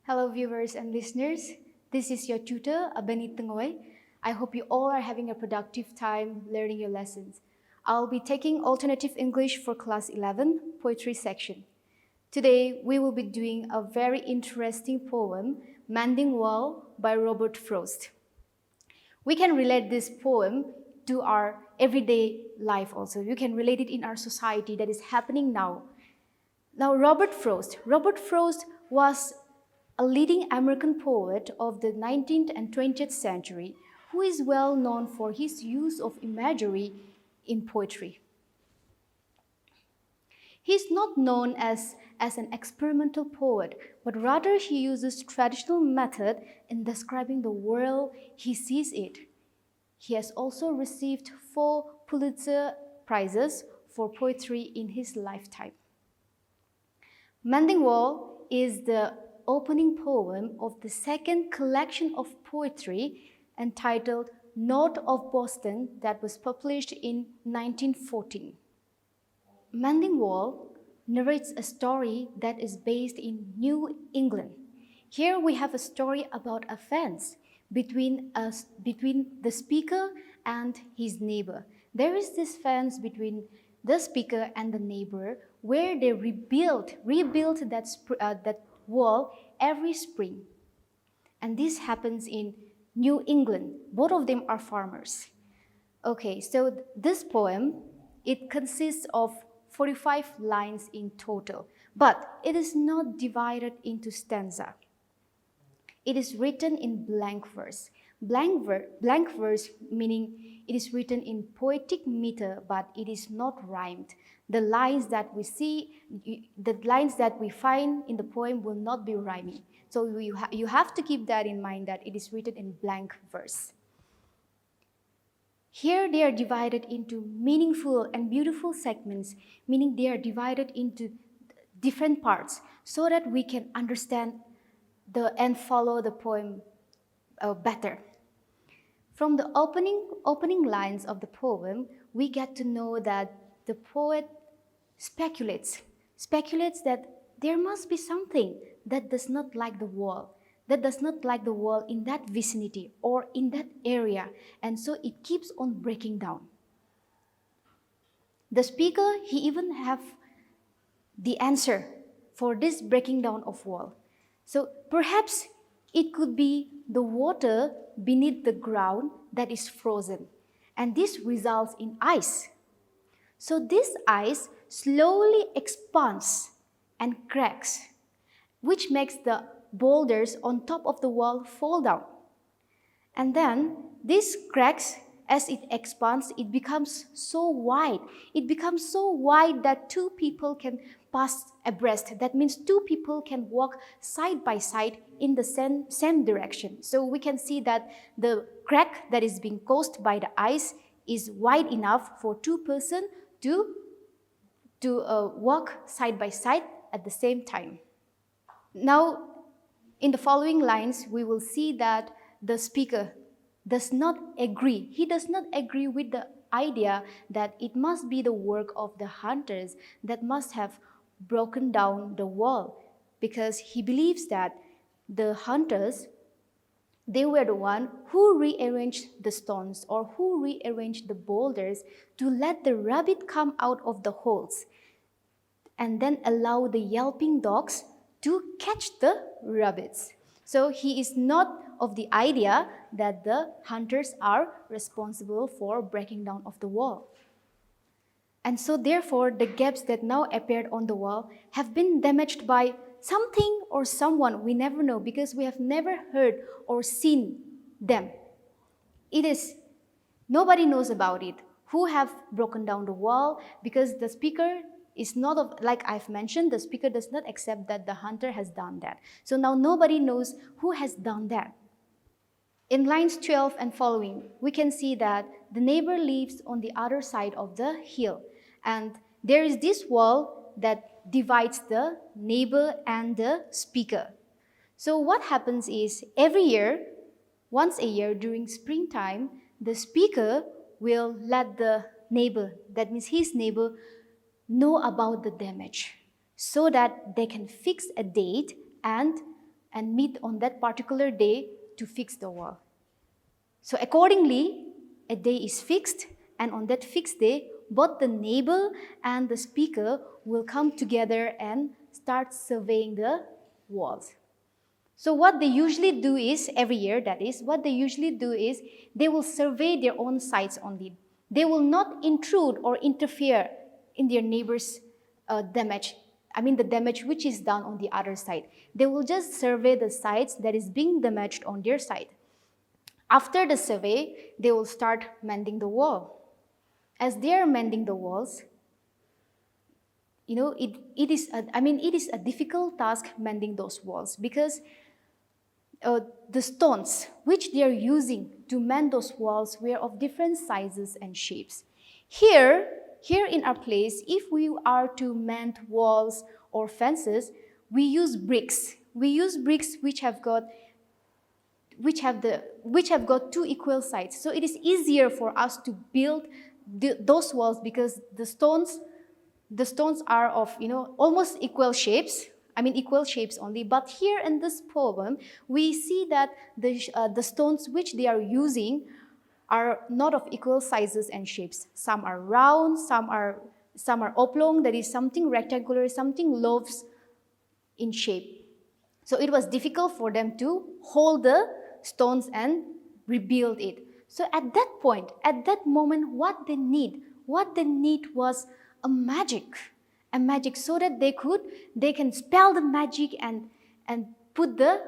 Hello viewers and listeners, this is your tutor, Abani Tengoy. I hope you all are having a productive time learning your lessons. I'll be taking alternative English for class 11, poetry section. Today, we will be doing a very interesting poem, Mending Wall by Robert Frost. We can relate this poem to our everyday life also. You can relate it in our society that is happening now. Now, Robert Frost was a leading American poet of the 19th and 20th century who is well known for his use of imagery in poetry. He is not known as an experimental poet, but rather he uses traditional method in describing the world he sees it. He has also received 4 Pulitzer Prizes for poetry in his lifetime. Mending Wall is the opening poem of the second collection of poetry entitled North of Boston that was published in 1914. Mending Wall narrates a story that is based in New England. Here we have a story about a fence between the speaker and his neighbor. There is this fence between the speaker and the neighbor where they rebuild that wall every spring. And this happens in New England. Both of them are farmers. Okay, so this poem, it consists of 45 lines in total, but it is not divided into stanza. It is written in blank verse. Blank verse meaning it is written in poetic meter, but it is not rhymed. The lines that we find in the poem will not be rhyming. So you have to keep that in mind that it is written in blank verse. Here they are divided into meaningful and beautiful segments, meaning they are divided into different parts so that we can understand and follow the poem better. From the opening lines of the poem, we get to know that the poet speculates that there must be something that does not like the wall in that vicinity or in that area, and so it keeps on breaking down. The speaker, he even have the answer for this breaking down of wall. So perhaps it could be the water beneath the ground that is frozen, and this results in ice. So this ice slowly expands and cracks, which makes the boulders on top of the wall fall down. And then this cracks, as it expands, it becomes so wide. It becomes so wide that 2 people can pass abreast. That means 2 people can walk side by side in the same direction. So we can see that the crack that is being caused by the ice is wide enough for 2 persons to walk side by side at the same time. Now, in the following lines, we will see that the speaker does not agree. He does not agree with the idea that it must be the work of the hunters that must have broken down the wall, because he believes that the hunters, they were the one who rearranged the stones or who rearranged the boulders to let the rabbit come out of the holes and then allow the yelping dogs to catch the rabbits. So he is not of the idea that the hunters are responsible for breaking down of the wall. And so therefore, the gaps that now appeared on the wall have been damaged by something or someone we never know, because we have never heard or seen them. Nobody knows about it, who have broken down the wall, because the speaker is not like I've mentioned, the speaker does not accept that the hunter has done that. So now nobody knows who has done that. In lines 12 and following, we can see that the neighbor lives on the other side of the hill, and there is this wall that divides the neighbor and the speaker. So what happens is, once a year during springtime, the speaker will let the neighbor, that means his neighbor, know about the damage so that they can fix a date and and meet on that particular day to fix the wall. So accordingly, a day is fixed, and on that fixed day, both the neighbor and the speaker will come together and start surveying the walls. So what they usually do is, every year that is, what they usually do is, they will survey their own sites only. They will not intrude or interfere in their neighbor's damage. I mean the damage which is done on the other side. They will just survey the sites that is being damaged on their side. After the survey, they will start mending the wall. As they are mending the walls, it is a difficult task mending those walls, because the stones which they are using to mend those walls were of different sizes and shapes. Here in our place, if we are to mend walls or fences, we use bricks. We use bricks which have got two equal sides. So it is easier for us to build those walls, because the stones are of almost equal shapes. Equal shapes only. But here in this poem, we see that the stones which they are using are not of equal sizes and shapes. Some are round, some are oblong, that is something rectangular, something loaves in shape. So it was difficult for them to hold the stones and rebuild it. So at that point, at that moment, what they need was a magic, so that they can spell the magic and put the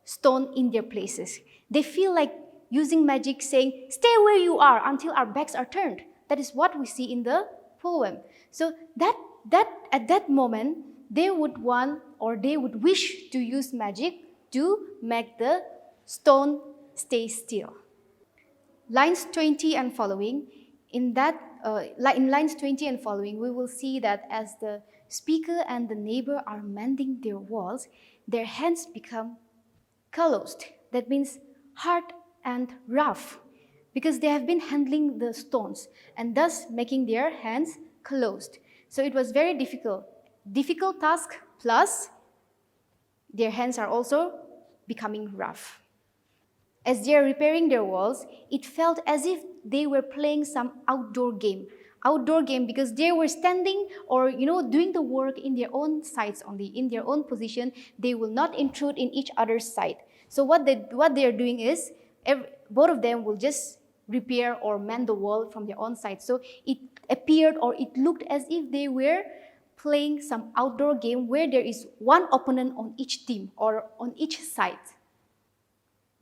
stone in their places. They feel like using magic, saying, "Stay where you are until our backs are turned." That is what we see in the poem. So that at that moment, they would wish to use magic to make the stone stay still. Lines 20 and following, in lines 20 and following, we will see that as the speaker and the neighbor are mending their walls, their hands become calloused. That means hard and rough, because they have been handling the stones and thus making their hands calloused. So it was very difficult task, plus their hands are also becoming rough. As they are repairing their walls, it felt as if they were playing some outdoor game, because they were standing or doing the work in their own sites only, in their own position. They will not intrude in each other's side. So what they are doing is, both of them will just repair or mend the wall from their own side. So it appeared, or it looked as if they were playing some outdoor game where there is one opponent on each team or on each side.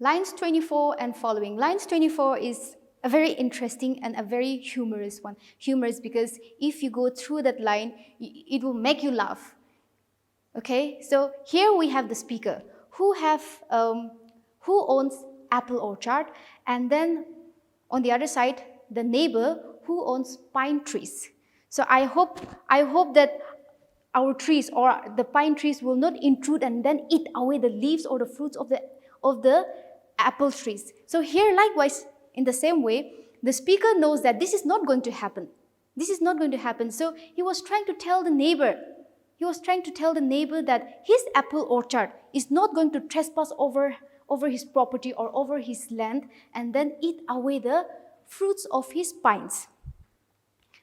Lines 24 and following. Lines 24 is a very interesting and a very humorous one. Humorous because if you go through that line, it will make you laugh. Okay, so here we have the speaker who owns apple orchard, and then on the other side, the neighbor who owns pine trees. So I hope that our trees or the pine trees will not intrude and then eat away the leaves or the fruits of the apple trees. So here, likewise, in the same way, the speaker knows that this is not going to happen. So he was trying to tell the neighbor. That his apple orchard is not going to trespass over his property or over his land and then eat away the fruits of his pines.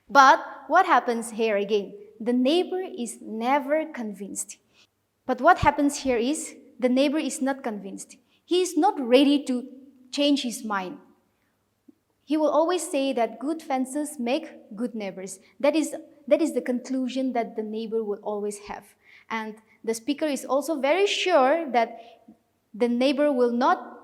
But what happens here again? The neighbor is never convinced. But what happens here is the neighbor is not convinced. He is not ready to change his mind. He will always say that good fences make good neighbors. That is the conclusion that the neighbor will always have. And the speaker is also very sure that the neighbor will not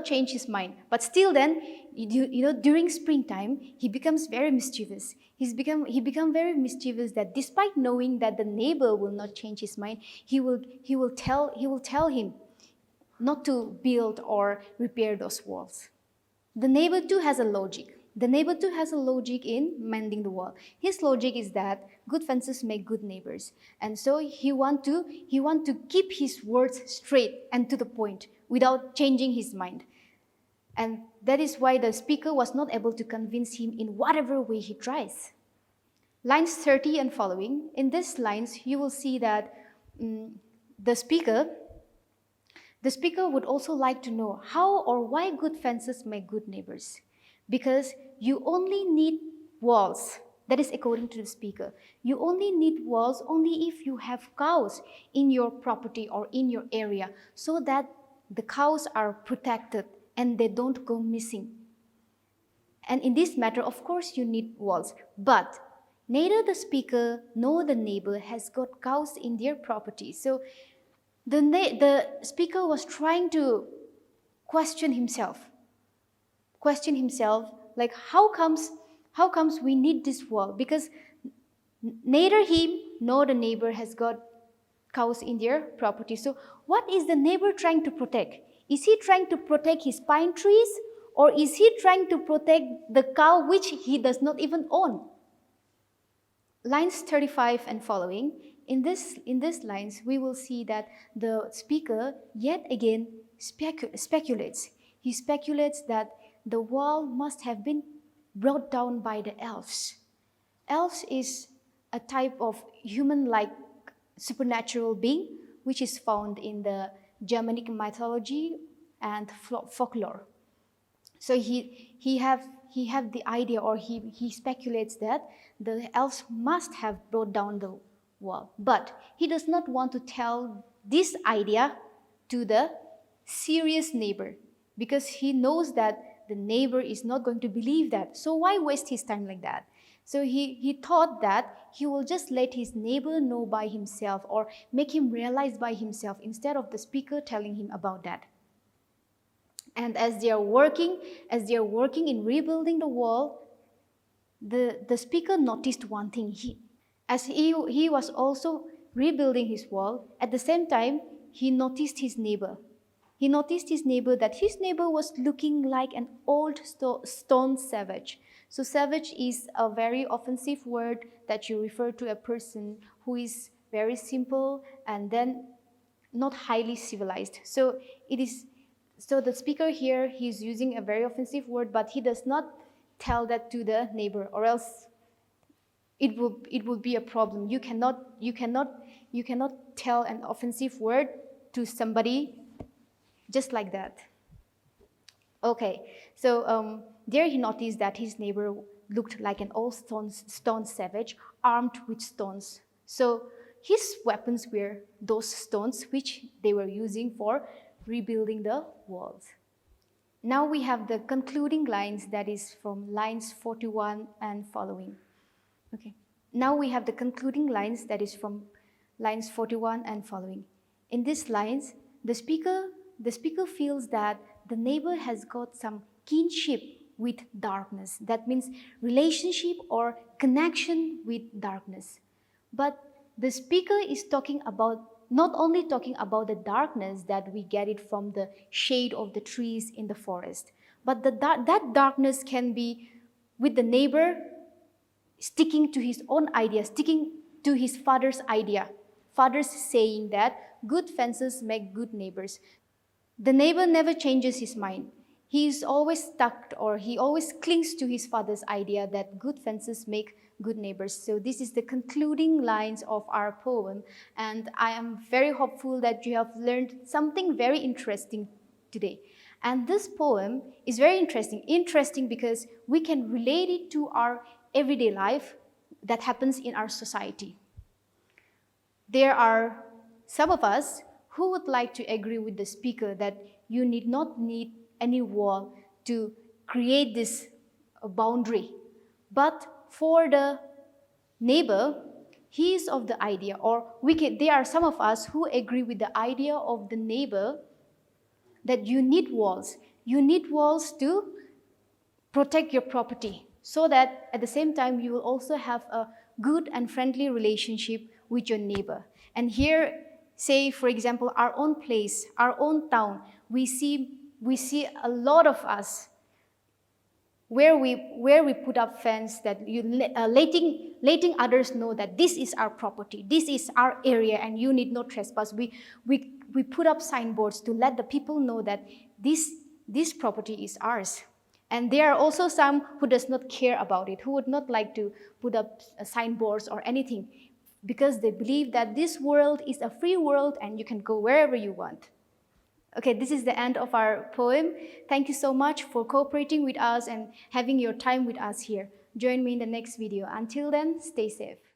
change his mind. But still then, during springtime, he becomes very mischievous. He become very mischievous that despite knowing that the neighbor will not change his mind, he will tell him not to build or repair those walls. The neighbor too has a logic. In mending the wall. His logic is that good fences make good neighbors. And so he want to keep his words straight and to the point without changing his mind. And that is why the speaker was not able to convince him in whatever way he tries. Lines 30 and following. In these lines, you will see that The speaker would also like to know how or why good fences make good neighbors. Because you only need walls. That is according to the speaker. You only need walls only if you have cows in your property or in your area, so that the cows are protected and they don't go missing. And in this matter, of course, you need walls. But neither the speaker nor the neighbor has got cows in their property. So the speaker was trying to question himself, like how comes we need this wall? Because neither him nor the neighbor has got cows in their property. So what is the neighbor trying to protect? Is he trying to protect his pine trees, or is he trying to protect the cow which he does not even own? Lines 35 and following, in these lines, we will see that the speaker yet again speculates. He speculates that the wall must have been brought down by the elves. Elves is a type of human-like supernatural being which is found in the Germanic mythology and folklore. So he have the idea, or he speculates that the elves must have brought down the wall. But he does not want to tell this idea to the serious neighbor, because he knows that the neighbor is not going to believe that. So why waste his time like that? So he thought that he will just let his neighbor know by himself, or make him realize by himself, instead of the speaker telling him about that. And as they are working in rebuilding the wall, the speaker noticed one thing. He was also rebuilding his wall, at the same time, he noticed his neighbor. He noticed his neighbor, that his neighbor was looking like an old stone savage. So savage is a very offensive word that you refer to a person who is very simple and then not highly civilized. So the speaker here, he's using a very offensive word, but he does not tell that to the neighbor, or else it will be a problem. You cannot tell an offensive word to somebody just like that. Okay, so there he noticed that his neighbor looked like an old stone savage, armed with stones. So his weapons were those stones which they were using for rebuilding the walls. Now we have the concluding lines, that is from lines 41 and following. Okay. Now we have the concluding lines, that is from lines 41 and following. In these lines, the speaker feels that the neighbor has got some kinship with darkness. That means relationship or connection with darkness. But the speaker is not only talking about the darkness that we get it from the shade of the trees in the forest, but that darkness can be with the neighbor sticking to his own idea, sticking to his father's idea. Father's saying that good fences make good neighbors. The neighbor never changes his mind. He is always stuck, or he always clings to his father's idea that good fences make good neighbors. So this is the concluding lines of our poem, and I am very hopeful that you have learned something very interesting today. And this poem is very interesting because we can relate it to our everyday life that happens in our society. There are some of us who would like to agree with the speaker that you need not need any wall to create this boundary. But for the neighbor, he is of the idea, or there are some of us who agree with the idea of the neighbor that you need walls. You need walls to protect your property, so that at the same time you will also have a good and friendly relationship with your neighbor. And here, say for example, our own place, our own town, we see a lot of us where we put up fence that letting others know that this is our property, this is our area, and you need no trespass. We put up signboards to let the people know that this property is ours. And there are also some who does not care about it, who would not like to put up signboards or anything. because they believe that this world is a free world and you can go wherever you want. Okay, this is the end of our poem. Thank you so much for cooperating with us and having your time with us here. Join me in the next video. Until then, stay safe.